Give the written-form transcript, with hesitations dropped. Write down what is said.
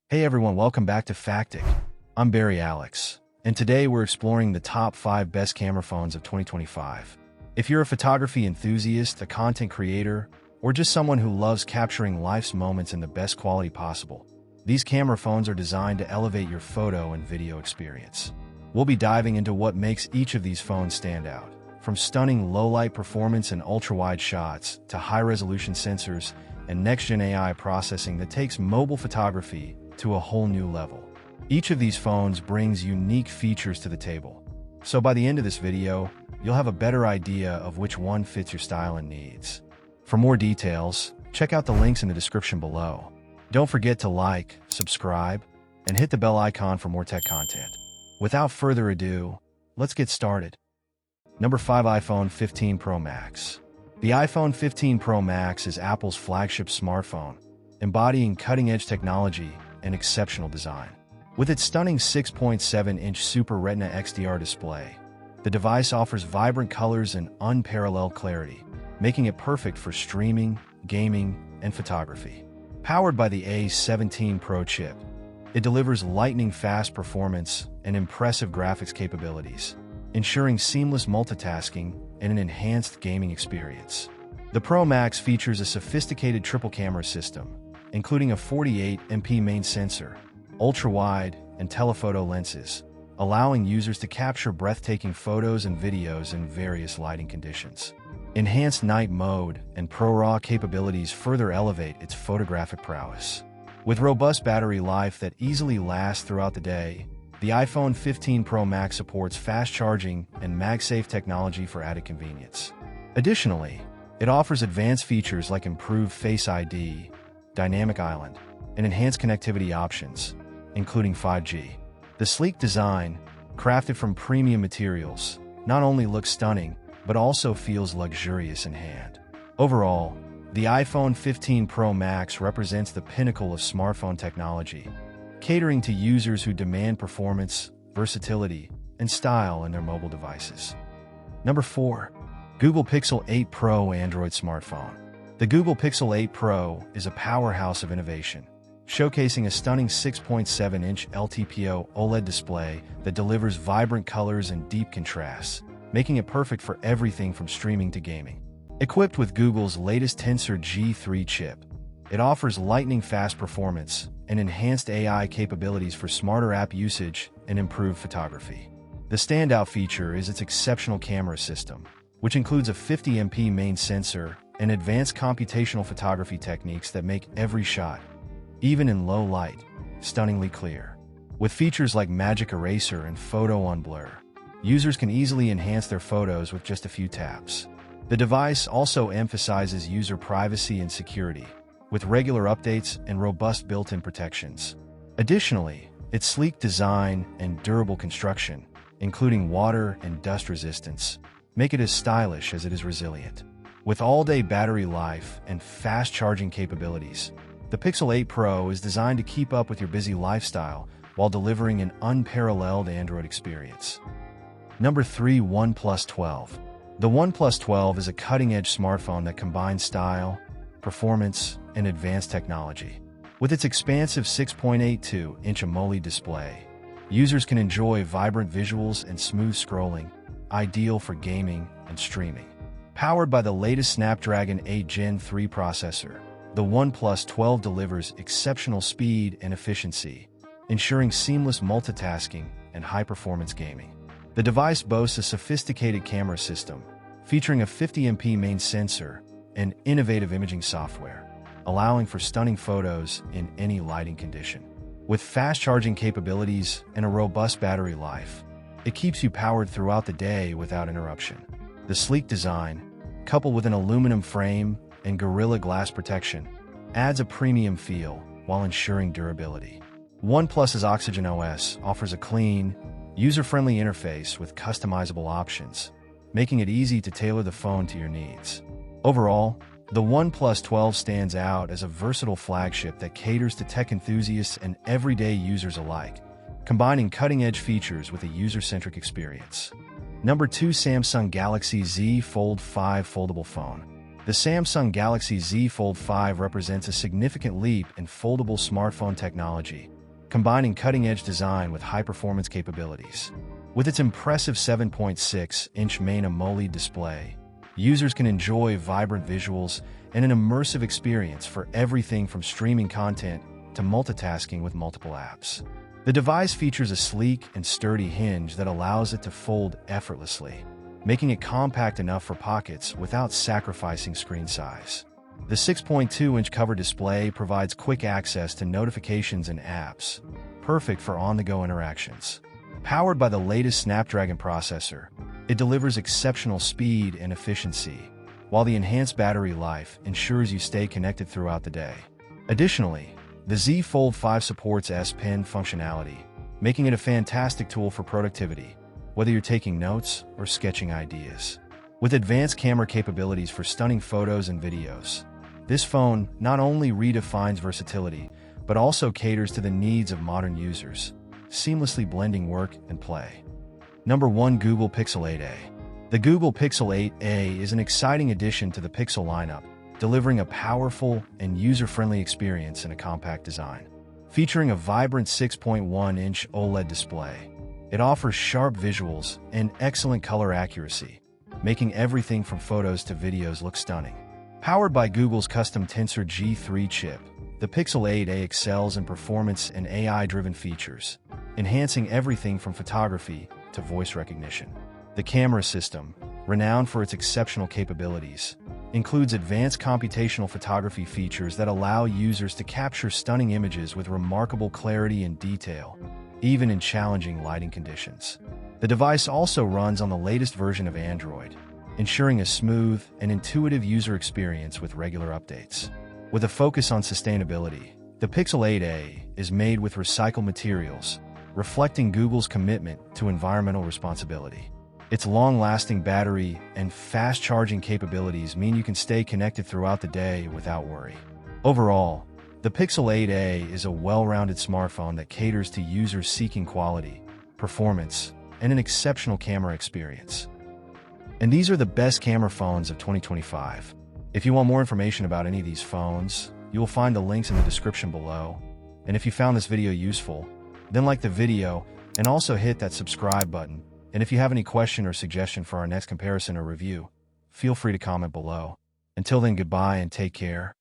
Hey everyone, welcome back to Factic. I'm Barry Alex, and today we're exploring the top 5 best camera phones of 2025. If you're a photography enthusiast, a content creator, or just someone who loves capturing life's moments in the best quality possible, these camera phones are designed to elevate your photo and video experience. We'll be diving into what makes each of these phones stand out, from stunning low-light performance and ultra-wide shots to high-resolution sensors and next-gen AI processing that takes mobile photography to a whole new level. Each of these phones brings unique features to the table, so by the end of this video, you'll have a better idea of which one fits your style and needs. For more details, check out the links in the description below. Don't forget to like, subscribe, and hit the bell icon for more tech content. Without further ado, let's get started. Number 5. iPhone 15 Pro Max. The iPhone 15 Pro Max is Apple's flagship smartphone, embodying cutting-edge technology and exceptional design. With its stunning 6.7-inch Super Retina XDR display, the device offers vibrant colors and unparalleled clarity, making it perfect for streaming, gaming, and photography. Powered by the A17 Pro chip, it delivers lightning-fast performance and impressive graphics capabilities, ensuring seamless multitasking and an enhanced gaming experience. The Pro Max features a sophisticated triple-camera system, including a 48MP main sensor, ultra-wide, and telephoto lenses, allowing users to capture breathtaking photos and videos in various lighting conditions. Enhanced night mode and ProRAW capabilities further elevate its photographic prowess. With robust battery life that easily lasts throughout the day, the iPhone 15 Pro Max supports fast charging and MagSafe technology for added convenience. Additionally, it offers advanced features like improved Face ID, Dynamic Island, and enhanced connectivity options, including 5G. The sleek design, crafted from premium materials, not only looks stunning, but also feels luxurious in hand. Overall, the iPhone 15 Pro Max represents the pinnacle of smartphone technology, catering to users who demand performance, versatility, and style in their mobile devices. Number 4. Google Pixel 8 Pro Android Smartphone. The Google Pixel 8 Pro is a powerhouse of innovation, showcasing a stunning 6.7-inch LTPO OLED display that delivers vibrant colors and deep contrasts, making it perfect for everything from streaming to gaming. Equipped with Google's latest Tensor G3 chip, it offers lightning-fast performance and enhanced AI capabilities for smarter app usage and improved photography. The standout feature is its exceptional camera system, which includes a 50MP main sensor and advanced computational photography techniques that make every shot, even in low light, stunningly clear. With features like Magic Eraser and Photo on Blur, users can easily enhance their photos with just a few taps. The device also emphasizes user privacy and security, with regular updates and robust built-in protections. Additionally, its sleek design and durable construction, including water and dust resistance, make it as stylish as it is resilient. With all-day battery life and fast charging capabilities, the Pixel 8 Pro is designed to keep up with your busy lifestyle while delivering an unparalleled Android experience. Number 3. OnePlus 12. The OnePlus 12 is a cutting-edge smartphone that combines style, performance, and advanced technology. With its expansive 6.82-inch AMOLED display, users can enjoy vibrant visuals and smooth scrolling, ideal for gaming and streaming. Powered by the latest Snapdragon 8 Gen 3 processor, the OnePlus 12 delivers exceptional speed and efficiency, ensuring seamless multitasking and high-performance gaming. The device boasts a sophisticated camera system, featuring a 50MP main sensor and innovative imaging software, allowing for stunning photos in any lighting condition. With fast charging capabilities and a robust battery life, it keeps you powered throughout the day without interruption. The sleek design, coupled with an aluminum frame and Gorilla Glass protection, adds a premium feel while ensuring durability. OnePlus's Oxygen OS offers a clean, user-friendly interface with customizable options, making it easy to tailor the phone to your needs. Overall, the OnePlus 12 stands out as a versatile flagship that caters to tech enthusiasts and everyday users alike, combining cutting-edge features with a user-centric experience. Number 2. Samsung Galaxy Z Fold 5 Foldable Phone. The Samsung Galaxy Z Fold 5 represents a significant leap in foldable smartphone technology, combining cutting-edge design with high-performance capabilities. With its impressive 7.6-inch main AMOLED display, users can enjoy vibrant visuals and an immersive experience for everything from streaming content to multitasking with multiple apps. The device features a sleek and sturdy hinge that allows it to fold effortlessly, making it compact enough for pockets without sacrificing screen size. The 6.2-inch cover display provides quick access to notifications and apps, perfect for on-the-go interactions. Powered by the latest Snapdragon processor, it delivers exceptional speed and efficiency, while the enhanced battery life ensures you stay connected throughout the day. Additionally, the Z Fold 5 supports S Pen functionality, making it a fantastic tool for productivity, whether you're taking notes or sketching ideas. With advanced camera capabilities for stunning photos and videos, this phone not only redefines versatility, but also caters to the needs of modern users, seamlessly blending work and play. Number 1. Google Pixel 8a. The Google Pixel 8a is an exciting addition to the Pixel lineup, delivering a powerful and user-friendly experience in a compact design. Featuring a vibrant 6.1-inch OLED display, it offers sharp visuals and excellent color accuracy, making everything from photos to videos look stunning. Powered by Google's custom Tensor G3 chip, the Pixel 8a excels in performance and AI-driven features, enhancing everything from photography to voice recognition. The camera system, renowned for its exceptional capabilities, includes advanced computational photography features that allow users to capture stunning images with remarkable clarity and detail, even in challenging lighting conditions. The device also runs on the latest version of Android, ensuring a smooth and intuitive user experience with regular updates. With a focus on sustainability, the Pixel 8a is made with recycled materials, reflecting Google's commitment to environmental responsibility. Its long-lasting battery and fast-charging capabilities mean you can stay connected throughout the day without worry. Overall, the Pixel 8a is a well-rounded smartphone that caters to users seeking quality, performance, and an exceptional camera experience. And these are the best camera phones of 2025. If you want more information about any of these phones, you will find the links in the description below. And if you found this video useful, then like the video and also hit that subscribe button. And if you have any question or suggestion for our next comparison or review, feel free to comment below. Until then, goodbye and take care.